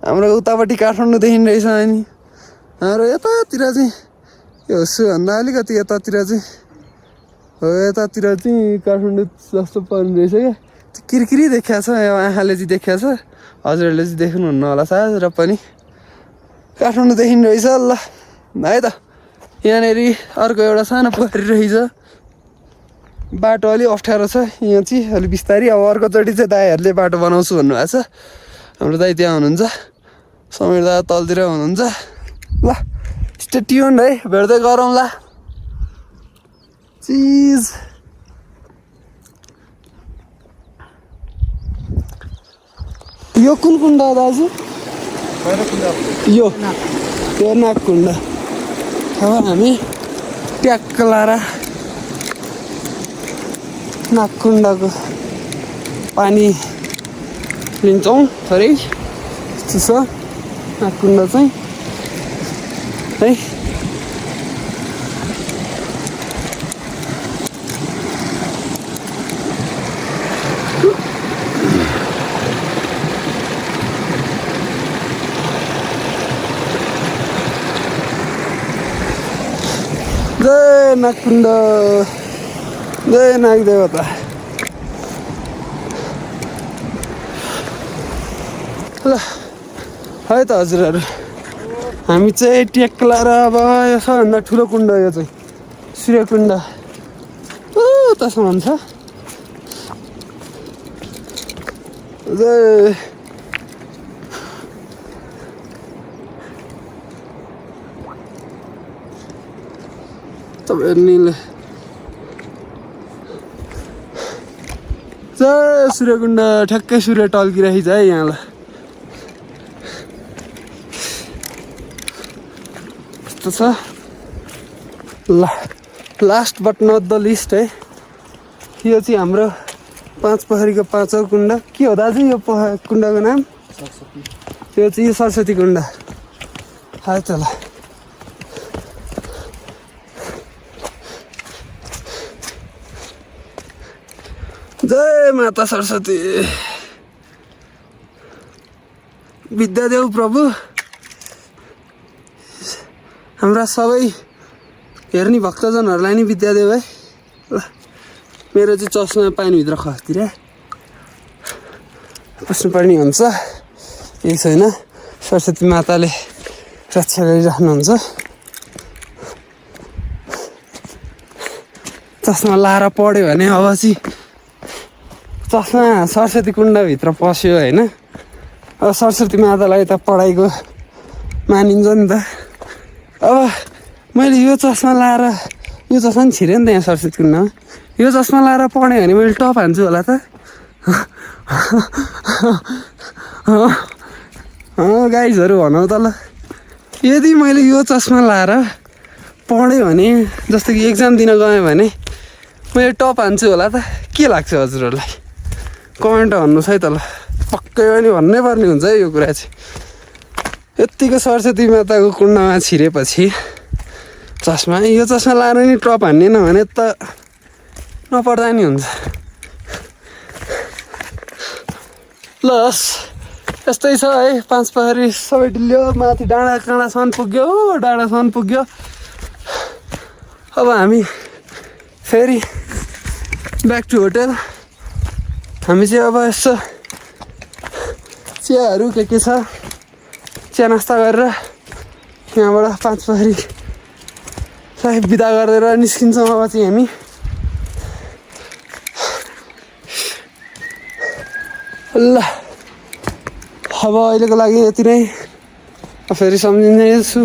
C: हाम्रो उतापट्टि काठमाडौँ देखिने रहेछ अनि हाम्रो यतातिर चाहिँ यो भन्दा अलिकति यतातिर चाहिँ हो यतातिर चाहिँ काठमाडौँ जस्तो पर्ने रहेछ क्या त्यो किरकिरी देखिया छ यो आँखाले चाहिँ देखिया छ हजुरहरूले चाहिँ देख्नुहुन्न होला सायद र पनि काठमाडौँ देखिने रहेछ ल है त यहाँनिर अर्को एउटा सानो पोखरी रहेछ बाटो अलि अप्ठ्यारो छ यहाँ चाहिँ अलिक बिस्तारै अब अर्कोचोटि चाहिँ दाईहरूले बाटो बनाउँछु भन्नुभएको छ हाम्रो दाई त्यहाँ हुनुहुन्छ समीर दा तलतिर हुनुहुन्छ ल स्टे ट्युन्ड है भेट्दै गरौँला चिज यो कुन कुण्ड हो दाजु यो त्यो नागकुण्ड अब हामी ट्याक्क लाएर नागकुण्डको पानी लिन्छौँ थोरै यस्तो छ नागकुण्ड चाहिँ है जय नागकुण्ड जय नागदेवता ल है त हजुरहरू हामी चाहिँ ट्याक्क लाएर अब यो सबभन्दा ठुलो कुण्ड यो चाहिँ सूर्यकुण्ड तसम्म छ जय तपाईँहरूले जय सूर्यकुण्ड ठ्याक्कै सूर्य टल्किरहेछ है यहाँलाई यस्तो छ ल last but not the least है यो चाहिँ हाम्रो 5 पोखरीको 5औं कुण्ड के हो दाजु यो कुण्डको नाम यो चाहिँ यो सरस्वती कुण्ड है त ल जय माता सरस्वती विद्यादेव प्रभु हाम्रा सबै हेर्ने भक्तजनहरूलाई नि विद्यादेव है ल मेरो चाहिँ चस्मा पानीभित्र खस्तिर बस्नुपर्ने हुन्छ केही छैन सरस्वती माताले रक्षा गरिराख्नुहुन्छ चस्मा लाएर पढ्यो भने अब चाहिँ चस्मा सरस्वती कुण्डभित्र पस्यो होइन अब सरस्वती मातालाई त पढाइको मानिन्छ नि त अब मैले यो चस्मा लाएर यो चस्मा नि छिरेँ नि त यहाँ सरस्वती कुण्डमा यो चस्मा लाएर पढेँ भने मैले टप हान्छु होला त गाइजहरू भनौँ त ल यदि मैले यो चस्मा लाएर पढेँ भने जस्तो कि एक्जाम दिन गएँ भने मैले टप हान्छु होला त के लाग्छ हजुरहरूलाई कमेन्ट भन्नुहोस् है त ल पक्कै पनि भन्नै पर्ने हुन्छ है यो कुरा चाहिँ यत्तिको सरस्वती माताको कुण्डमा छिरेपछि चस्मा यो चस्मा लाएर नि टप हान्नेन भने त नपढ्दा नि हुन्छ ल यस्तै छ है 5 पोखरी सबै डुल्यो माथि डाँडासम्म पुग्यो डाँडासम्म पुग्यो अब हामी फेरि ब्याक टु होटेल हामी चाहिँ अब यसो चियाहरू के छ चिया नास्ता गरेर यहाँबाट 5 पोखरी लाइफ बिदा गरेर निस्किन्छौँ अब चाहिँ हामी। ल अब अहिलेको लागि यति नै, फेरि सम्झिँदैछु।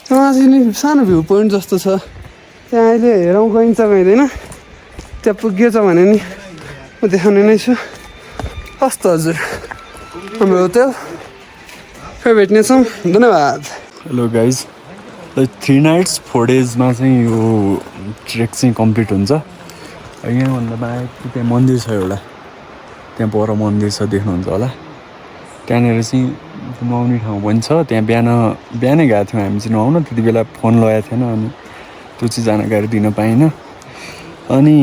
C: त्यहाँ चाहिँ नि सानो भ्यू पोइन्ट जस्तो छ, त्यहाँ अहिले हेरौँ गइन्छ गइँदैन। त्यहाँ पुगिएछ भने नि म देखाउने नै छु। हस् त हजुर, हाम्रो होटेल फेरि भेट्नेछौँ, धन्यवाद।
A: हेलो गाइज, 3 nights 4 daysमा चाहिँ यो ट्रेक चाहिँ कम्प्लिट हुन्छ। यहाँभन्दा बाहेक त्यहाँ मन्दिर छ एउटा, त्यहाँ पर मन्दिर छ देख्नुहुन्छ होला। त्यहाँनिर चाहिँ नुहाउने ठाउँ पनि छ। त्यहाँ बिहानै गएको थियौँ हामी चाहिँ नुहाउन, त्यति बेला फोन लगाएको थिएन अनि त्यो चाहिँ जानकारी दिन पाइनँ। अनि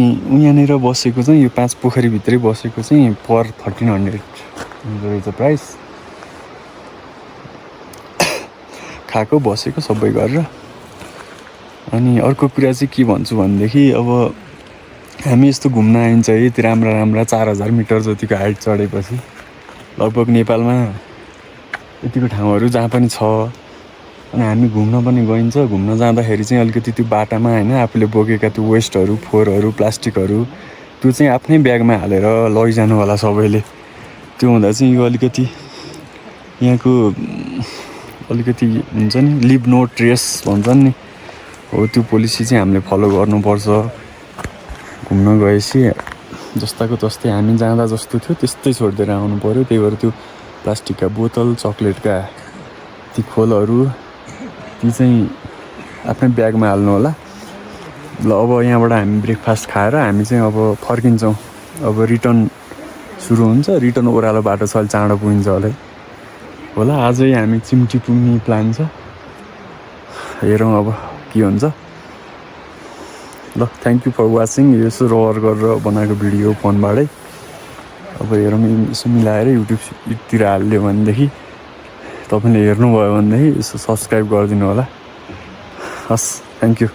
A: यहाँनिर बसेको चाहिँ यो 5 पोखरीभित्रै बसेको चाहिँ पर 1300 हुँदो रहेछ प्राइस। खाएको बसेको सबै गरेर। अनि अर्को कुरा चाहिँ के भन्छु भनेदेखि, अब हामी यस्तो घुम्न आइन्छ है, यति राम्रा 4000 मिटर जतिको हाइट चढेपछि लगभग नेपालमा यतिको ठाउँहरू जहाँ पनि छ। अनि हामी घुम्न पनि गइन्छ। घुम्न जाँदाखेरि चाहिँ अलिकति त्यो बाटामा होइन आफूले बोकेका त्यो वेस्टहरू, फोहोरहरू, प्लास्टिकहरू त्यो चाहिँ आफ्नै ब्यागमा हालेर लैजानु होला सबैले। त्यो हुँदा चाहिँ यो अलिकति यहाँको अलिकति हुन्छ नि, लिभ नो ट्रेस भन्छन् नि, हो त्यो पोलिसी चाहिँ हामीले फलो गर्नुपर्छ। घुम्न गएपछि जस्ताको तस्तै हामी जाँदा जस्तो थियो त्यस्तै छोडिदिएर आउनु पऱ्यो। त्यही भएर त्यो प्लास्टिकका बोतल, चक्लेटका ती खोलहरू ती चाहिँ आफ्नै ब्यागमा हाल्नु होला। ल अब यहाँबाट हामी ब्रेकफास्ट खाएर हामी चाहिँ अब फर्किन्छौँ। अब रिटर्न सुरु हुन्छ। रिटर्न ओह्रालो बाटो छ, अलि चाँडो पुगिन्छ होला। आजै हामी चिम्टी पुग्ने प्लान छ, हेरौँ अब के हुन्छ। ल थ्याङ्क यू फर वाचिङ। यसो रहर गरेर बनाएको भिडियो फोनबाटै। अब हेरौँ यसो मिलाएर युट्युबतिर हालिदियो भनेदेखि, तपाईँले हेर्नुभयो भनेदेखि यसो सब्सक्राइब गरिदिनु होला। हस्, थ्याङ्क यू।